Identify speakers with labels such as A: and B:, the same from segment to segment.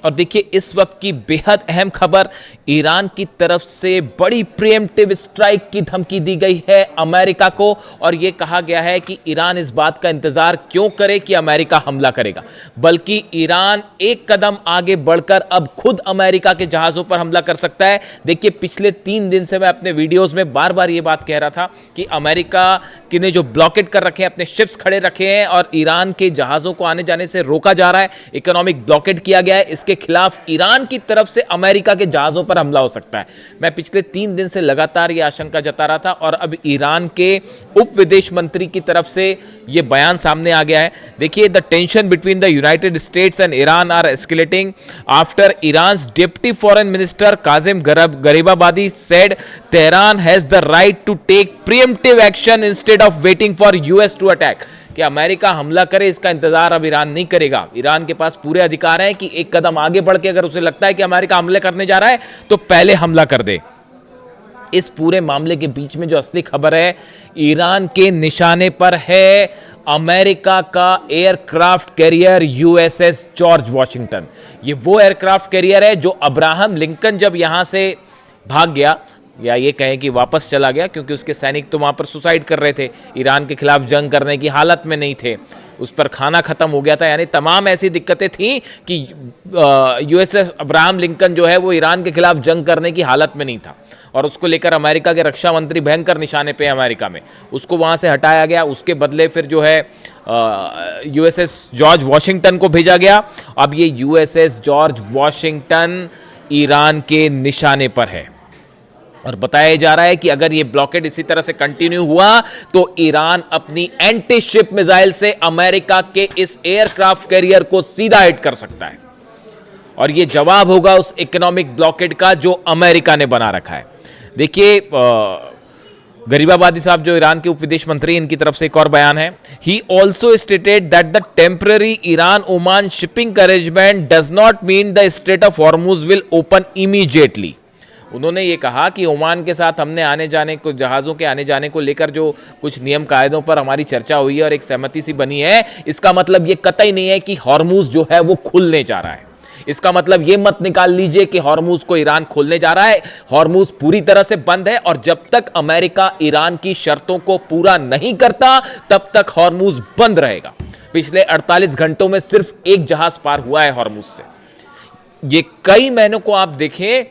A: और देखिए इस वक्त की बेहद अहम खबर, ईरान की तरफ से बड़ी प्रीएम्प्टिव स्ट्राइक की धमकी दी गई है अमेरिका को, और यह कहा गया है कि ईरान इस बात का इंतजार क्यों करे कि अमेरिका हमला करेगा, बल्कि ईरान एक कदम आगे बढ़कर अब खुद अमेरिका के जहाजों पर हमला कर सकता है। देखिए पिछले 3 दिन से मैं अपने वीडियोस में बार बार यह बात कह रहा था कि अमेरिका ने जो ब्लॉकेट कर रखे हैं, अपने शिप्स खड़े रखे हैं और ईरान के जहाजों को आने जाने से रोका जा रहा है, इकोनॉमिक ब्लॉकेट किया गया है, इसके खिलाफ ईरान की तरफ से अमेरिका के जहाजों पर हमला हो सकता है। मैं पिछले 3 दिन से लगातार यह आशंका जता रहा था और अब ईरान के उप विदेश मंत्री की तरफ से यह बयान सामने आ गया है। देखिए, the tension between the United States and Iran are escalating after Iran's deputy foreign minister Kazem Gharibabadi said Tehran has the right to take preemptive action instead of waiting for US to attack. कि America हमला करे इसका इंतजार अब Iran नहीं करेगा। Iran के पास पूरे अधिकार हैं कि एक कदम आगे बढ़ के अगर उसे लगता है कि अमेरिका हमले करने जा रहा है तो पहले हमला कर दे। इस पूरे मामले के बीच में जो असली खबर है, ईरान के निशाने पर है अमेरिका का aircraft carrier USS George Washington. ये वो एयरक्राफ्ट कैरियर है जो अब्राहम लिंकन जब यहां से भाग गया, या ये कहें कि वापस चला गया, क्योंकि उसके सैनिक तो वहाँ पर सुसाइड कर रहे थे, ईरान के खिलाफ जंग करने की हालत में नहीं थे, उस पर खाना खत्म हो गया था, यानी तमाम ऐसी दिक्कतें थी कि यूएसएस अब्राहम लिंकन जो है वो ईरान के खिलाफ जंग करने की हालत में नहीं था, और उसको लेकर अमेरिका के रक्षा मंत्री भयंकर निशाने पे अमेरिका में, उसको वहाँ से हटाया गया। उसके बदले फिर जो है यूएसएस जॉर्ज वॉशिंगटन को भेजा गया। अब ये यूएसएस जॉर्ज वॉशिंगटन ईरान के निशाने पर है और बताया जा रहा है कि अगर ये ब्लॉकेड इसी तरह से कंटिन्यू हुआ तो ईरान अपनी एंटी शिप मिसाइल से अमेरिका के इस एयरक्राफ्ट कैरियर को सीधा हिट कर सकता है, और ये जवाब होगा उस इकोनॉमिक ब्लॉकेड का जो अमेरिका ने बना रखा है। देखिए, गरीबाबादी साहब जो ईरान के उप विदेश मंत्री, इनकी तरफ से एक और बयान है। He also stated that the temporary Iran Oman shipping arrangement does not mean the straight of Hormuz will open immediately. उन्होंने ये कहा कि ओमान के साथ हमने आने जाने को, जहाज़ों के आने जाने को लेकर जो कुछ नियम कायदों पर हमारी चर्चा हुई है और एक सहमति सी बनी है, इसका मतलब ये कतई नहीं है कि हॉर्मुज जो है वो खुलने जा रहा है। इसका मतलब ये मत निकाल लीजिए कि हॉर्मुज को ईरान खोलने जा रहा है। हॉर्मुज पूरी तरह से बंद है, और जब तक अमेरिका ईरान की शर्तों को पूरा नहीं करता तब तक हॉर्मुज बंद रहेगा। पिछले 48 घंटों में सिर्फ एक जहाज पार हुआ है हॉर्मुज से। ये कई महीनों को आप देखें,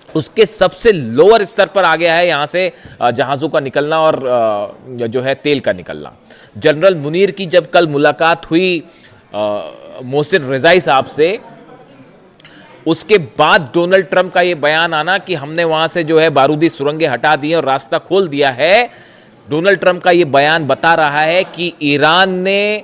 A: उसके सबसे लोअर स्तर पर आ गया है यहां से जहाज़ों का निकलना और जो है तेल का निकलना। जनरल मुनीर की जब कल मुलाकात हुई मोहसिन रिजाई साहब से, उसके बाद डोनाल्ड ट्रंप का यह बयान आना कि हमने वहां से जो है बारूदी सुरंगें हटा दी और रास्ता खोल दिया है। डोनाल्ड ट्रंप का यह बयान बता रहा है कि ईरान ने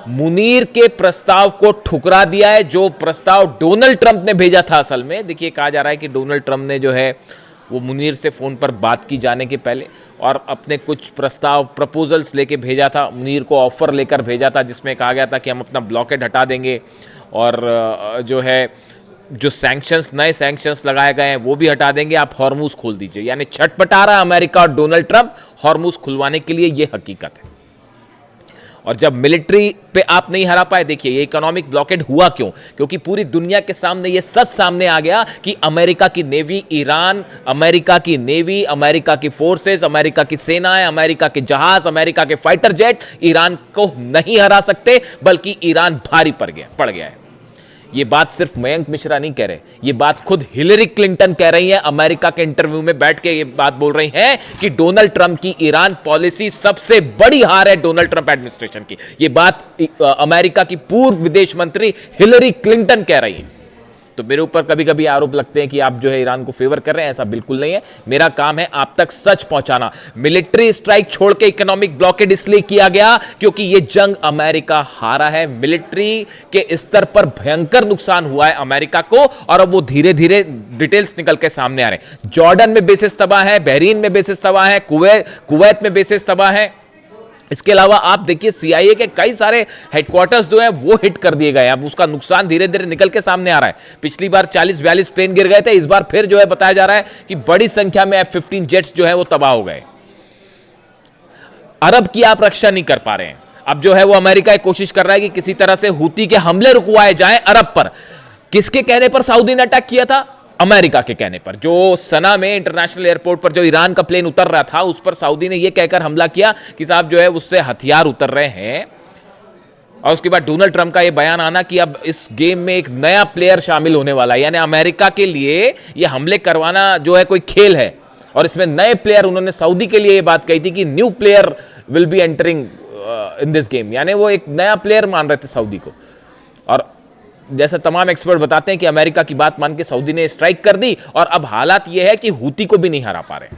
A: मुनीर के प्रस्ताव को ठुकरा दिया है, जो प्रस्ताव डोनाल्ड ट्रंप ने भेजा था। असल में देखिए, कहा जा रहा है कि डोनाल्ड ट्रंप ने जो है वो मुनीर से फोन पर बात की जाने के पहले और अपने कुछ प्रपोजल्स लेके भेजा था, मुनीर को ऑफर लेकर भेजा था, जिसमें कहा गया था कि हम अपना ब्लॉकेड हटा देंगे और जो है जो सैंक्शंस, नए सैंक्शंस लगाए गए हैं वो भी हटा देंगे, आप हॉर्मुज खोल दीजिए। यानी छटपटा रहा है अमेरिका और डोनाल्ड ट्रंप हॉर्मुज खुलवाने के लिए, ये हकीकत है। और जब मिलिट्री पे आप नहीं हरा पाए, देखिए ये इकोनॉमिक ब्लॉकेड हुआ क्यों? क्योंकि पूरी दुनिया के सामने ये सच सामने आ गया कि अमेरिका की नेवी, ईरान, अमेरिका की नेवी, अमेरिका की फोर्सेस, अमेरिका की सेनाएं, अमेरिका के जहाज, अमेरिका के फाइटर जेट ईरान को नहीं हरा सकते, बल्कि ईरान भारी पड़ गया है। ये बात सिर्फ मयंक मिश्रा नहीं कह रहे, ये बात खुद हिलरी क्लिंटन कह रही है। अमेरिका के इंटरव्यू में बैठ के ये बात बोल रही हैं कि डोनाल्ड ट्रंप की ईरान पॉलिसी सबसे बड़ी हार है डोनाल्ड ट्रंप एडमिनिस्ट्रेशन की। ये बात अमेरिका की पूर्व विदेश मंत्री हिलरी क्लिंटन कह रही है। तो मेरे ऊपर कभी कभी आरोप लगते हैं कि आप जो है ईरान को फेवर कर रहे हैं, ऐसा बिल्कुल नहीं है। मेरा काम है आप तक सच पहुंचाना। मिलिट्री स्ट्राइक छोड़ के इकोनॉमिक ब्लॉकेड इसलिए किया गया क्योंकि यह जंग अमेरिका हारा है। मिलिट्री के स्तर पर भयंकर नुकसान हुआ है अमेरिका को, और अब वो धीरे धीरे डिटेल्स निकल के सामने आ रहे हैं। जॉर्डन में बेसिस तबाह है, बहरीन में बेसिस तबाह है, कुवैत में बेसिस तबाह है। इसके अलावा आप देखिए सीआईए के कई सारे हेडक्वार्टर्स जो है वो हिट कर दिए गए। अब उसका नुकसान धीरे धीरे निकल के सामने आ रहा है। पिछली बार 40-42 प्लेन गिर गए थे, इस बार फिर जो है बताया जा रहा है कि बड़ी संख्या में F-15 जेट्स जो है वो तबाह हो गए। अरब की आप रक्षा नहीं कर पा रहे हैं। अब जो है वो अमेरिका कोशिश कर रहा है कि किसी तरह से हूती के हमले रुकवाए जाएं अरब पर। किसके कहने पर सऊदी ने अटैक किया था? अमेरिका के कहने पर। जो सना में इंटरनेशनल एयरपोर्ट पर जो ईरान का प्लेन उतर रहा था, उस पर सऊदी ने यह कहकर हमला किया कि साहब जो है उससे हथियार उतर रहे हैं। और उसके बाद डोनाल्ड ट्रंप का यह बयान आना कि अब इस गेम में एक नया प्लेयर शामिल होने वाला है, यानी अमेरिका के लिए यह हमले करवाना जो है कोई खेल है, और इसमें नए प्लेयर, उन्होंने सऊदी के लिए यह बात कही थी कि new player will be entering in this game, यानी वो एक नया प्लेयर मान रहे थे सऊदी को। और जैसा तमाम एक्सपर्ट बताते हैं कि अमेरिका की बात मान के सऊदी ने स्ट्राइक कर दी, और अब हालात यह है कि हूती को भी नहीं हरा पा रहे।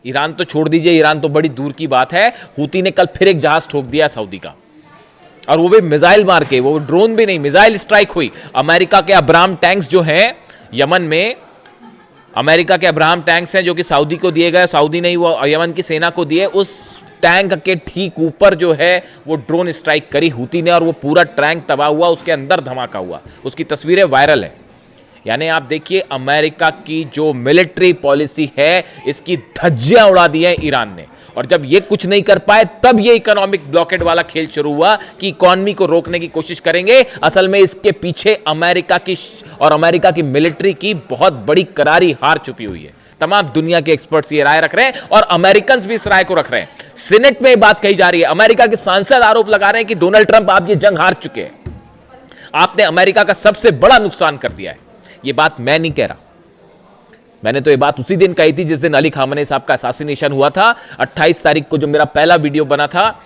A: ईरान तो छोड़ दीजिए, ईरान तो बड़ी दूर की बात है, हूती ने कल फिर एक जहाज ठोक दिया सऊदी का, और वो भी मिसाइल मार के, वो ड्रोन भी नहीं, मिसाइल स्ट्राइक हुई। अमेरिका के अब्राहम टैंक्स जो हैं यमन में, अमेरिका के अब्राहम टैंक्स हैं जो कि सऊदी को दिए गए, सऊदी ने ही वो यमन की सेना को दिए, उस टैंक के ठीक ऊपर जो है वो ड्रोन स्ट्राइक करी हूती ने, और वो पूरा टैंक तबाह हुआ, उसके अंदर धमाका हुआ, उसकी तस्वीरें वायरल है। यानी आप देखिए अमेरिका की जो मिलिट्री पॉलिसी है, इसकी धज्जियां उड़ा दी है ईरान ने। और जब ये कुछ नहीं कर पाए, तब ये इकोनॉमिक ब्लॉकेड वाला खेल शुरू हुआ कि इकोनॉमी को रोकने की कोशिश करेंगे। असल में इसके पीछे अमेरिका की और अमेरिका की मिलिट्री की बहुत बड़ी करारी हार छुपी हुई है। तमाम दुनिया के एक्सपर्ट्स ये राय रख रहे हैं, और अमेरिकन्स भी इस राय को रख रहे हैं। सीनेट में बात कही जा रही है, अमेरिका के सांसद आरोप लगा रहे हैं कि डोनाल्ड ट्रंप, आप ये जंग हार चुके हैं, आपने अमेरिका का सबसे बड़ा नुकसान कर दिया है। ये बात मैं नहीं कह रहा, मैंने तो ये बात उसी दिन कही थी जिस दिन अली खामनेई साहब का असैसिनेशन हुआ था। 28 तारीख को जो मेरा पहला वीडियो बना था,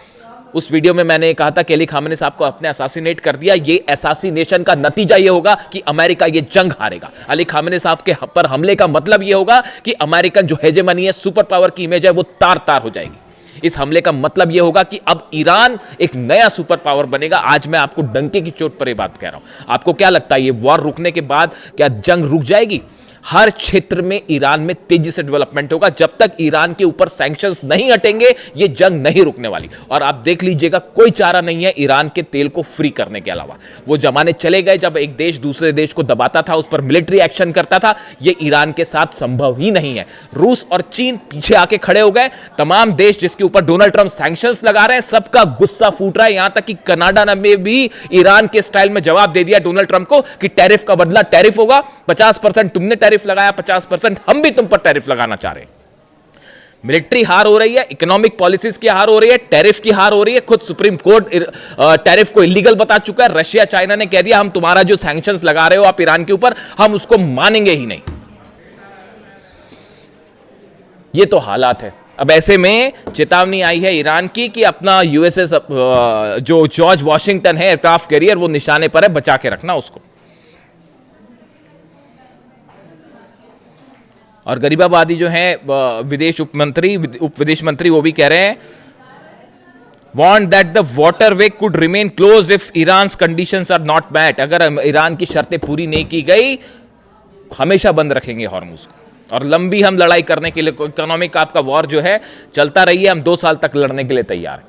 A: उस वीडियो में मैंने कहा था कि अली खामनेई साहब को अपने असैसिनेट कर दिया। ये असैसिनेशन का नतीजा ये होगा कि अमेरिका ये जंग हारेगा। अली खामनेई साहब के पर हमले का मतलब ये होगा कि अमेरिकन जो हेजेमनी है, सुपर पावर की इमेज है, वो तार तार हो जाएगी। इस हमले का मतलब यह होगा कि अब ईरान एक नया सुपर पावर बनेगा। आज मैं आपको डंके की चोट पर यह बात कह रहा हूं। आपको क्या लगता है, ये वॉर रुकने के बाद क्या जंग रुक जाएगी? हर क्षेत्र में ईरान में तेजी से डेवलपमेंट होगा। जब तक ईरान के ऊपर सैंक्शंस नहीं हटेंगे, ये जंग नहीं रुकने वाली। और आप देख लीजिएगा, कोई चारा नहीं है ईरान के तेल को फ्री करने के अलावा। वो जमाने चले गए जब एक देश दूसरे देश को दबाता था, उस पर मिलिट्री एक्शन करता था। ये ईरान के साथ संभव ही नहीं है। रूस और चीन पीछे आके खड़े हो गए। तमाम देश जिसके ऊपर डोनाल्ड ट्रंप सैंक्शंस लगा रहे हैं, सबका गुस्सा फूट रहा है। यहां तक कि कनाडा ने भी ईरान के स्टाइल में जवाब दे दिया डोनाल्ड ट्रंप को कि टैरिफ का बदला टैरिफ होगा। 50% तुमने टैरिफ लगाया, 50% हम भी तुम पर टैरिफ लगाना चाह रहे हैं। मिलिट्री हार हो रही है, इकोनॉमिक पॉलिसीज की हार हो रही है, टैरिफ की हार हो रही है। खुद सुप्रीम कोर्ट टैरिफ को इलीगल बता चुका है। रशिया चाइना ने कह दिया हम तुम्हारा जो सैंक्शंस लगा रहे हो आप ईरान के ऊपर, हम उसको मानेंगे ही नहीं। ये तो हालात है। अब ऐसे में चेतावनी आई है ईरान की कि अपना यूएसएस जो जॉर्ज वॉशिंगटन है एयरक्राफ्ट कैरियर, वो निशाने पर है, बचा के रखना उसको। और गरीबाबादी जो है विदेश उप विदेश मंत्री, वो भी कह रहे हैं warned that the waterway could remain closed if Iran's conditions are not met. अगर ईरान की शर्तें पूरी नहीं की गई, हमेशा बंद रखेंगे हॉर्मुज को। और लंबी हम लड़ाई करने के लिए, इकोनॉमिक आपका वॉर जो है चलता रहिए, हम 2 साल तक लड़ने के लिए तैयार हैं।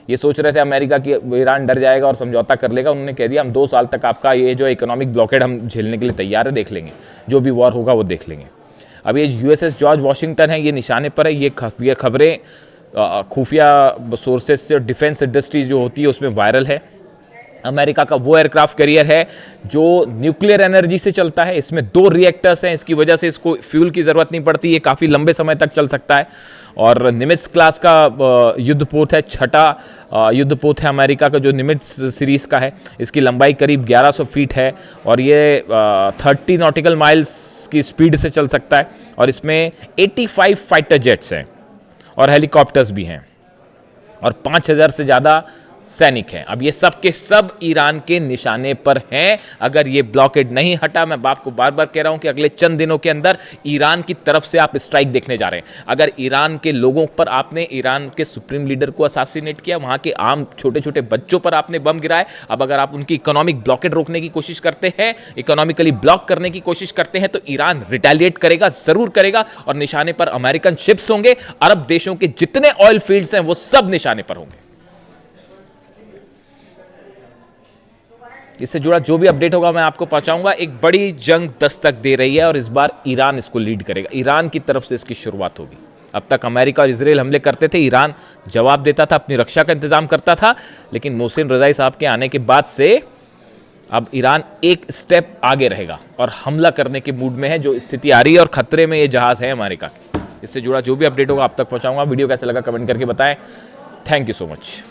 A: ये सोच रहे थे अमेरिका की ईरान डर जाएगा और समझौता कर लेगा, उन्होंने कह दिया हम 2 साल तक आपका ये जो इकोनॉमिक ब्लॉकेड हम झेलने के लिए तैयार है, देख लेंगे, जो भी वॉर होगा वो देख लेंगे। अब ये यूएसएस जॉर्ज वॉशिंगटन है, ये निशाने पर है। ये खबरें खुफिया सोर्सेज से, डिफेंस इंडस्ट्रीज जो होती है उसमें वायरल है। अमेरिका का वो एयरक्राफ्ट कैरियर है जो न्यूक्लियर एनर्जी से चलता है। इसमें 2 रिएक्टर्स हैं, इसकी वजह से इसको फ्यूल की ज़रूरत नहीं पड़ती। ये काफ़ी लंबे समय तक चल सकता है। और निमित्ज क्लास का युद्धपोत है, 6ठा युद्धपोत है अमेरिका का, जो निमित्ज सीरीज़ का है। इसकी लंबाई करीब 1100 फीट है और ये 30 नॉटिकल माइल्स की स्पीड से चल सकता है। और इसमें 85 फाइटर जेट्स हैं और हेलीकॉप्टर्स भी हैं और 5000 से ज़्यादा सैनिक हैं। अब ये सब के सब ईरान के निशाने पर हैं। अगर ये ब्लॉकेड नहीं हटा, मैं आपको बार बार कह रहा हूं कि अगले चंद दिनों के अंदर ईरान की तरफ से आप स्ट्राइक देखने जा रहे हैं। अगर ईरान के लोगों पर आपने, ईरान के सुप्रीम लीडर को असैसिनेट किया, वहां के आम छोटे छोटे बच्चों पर आपने बम गिराए, अब अगर आप उनकी इकोनॉमिक ब्लॉकेड रोकने की कोशिश करते हैं, इकोनॉमिकली ब्लॉक करने की कोशिश करते हैं, तो ईरान रिटेलिएट करेगा, जरूर करेगा। और निशाने पर अमेरिकन शिप्स होंगे, अरब देशों के जितने ऑयल फील्ड्स हैं वो सब निशाने पर होंगे। इससे जुड़ा जो भी अपडेट होगा मैं आपको पहुंचाऊंगा। एक बड़ी जंग दस्तक दे रही है और इस बार ईरान इसको लीड करेगा। ईरान की तरफ से इसकी शुरुआत होगी। अब तक अमेरिका और इजराइल हमले करते थे, ईरान जवाब देता था, अपनी रक्षा का इंतजाम करता था। लेकिन मोहसिन रजाई साहब के आने के बाद से अब ईरान एक स्टेप आगे रहेगा और हमला करने के मूड में है, जो स्थिति आ रही है और खतरे में ये जहाज है अमेरिका के। इससे जुड़ा जो भी अपडेट होगा आप तक पहुंचाऊंगा। वीडियो कैसा लगा कमेंट करके बताएं। Thank you so much.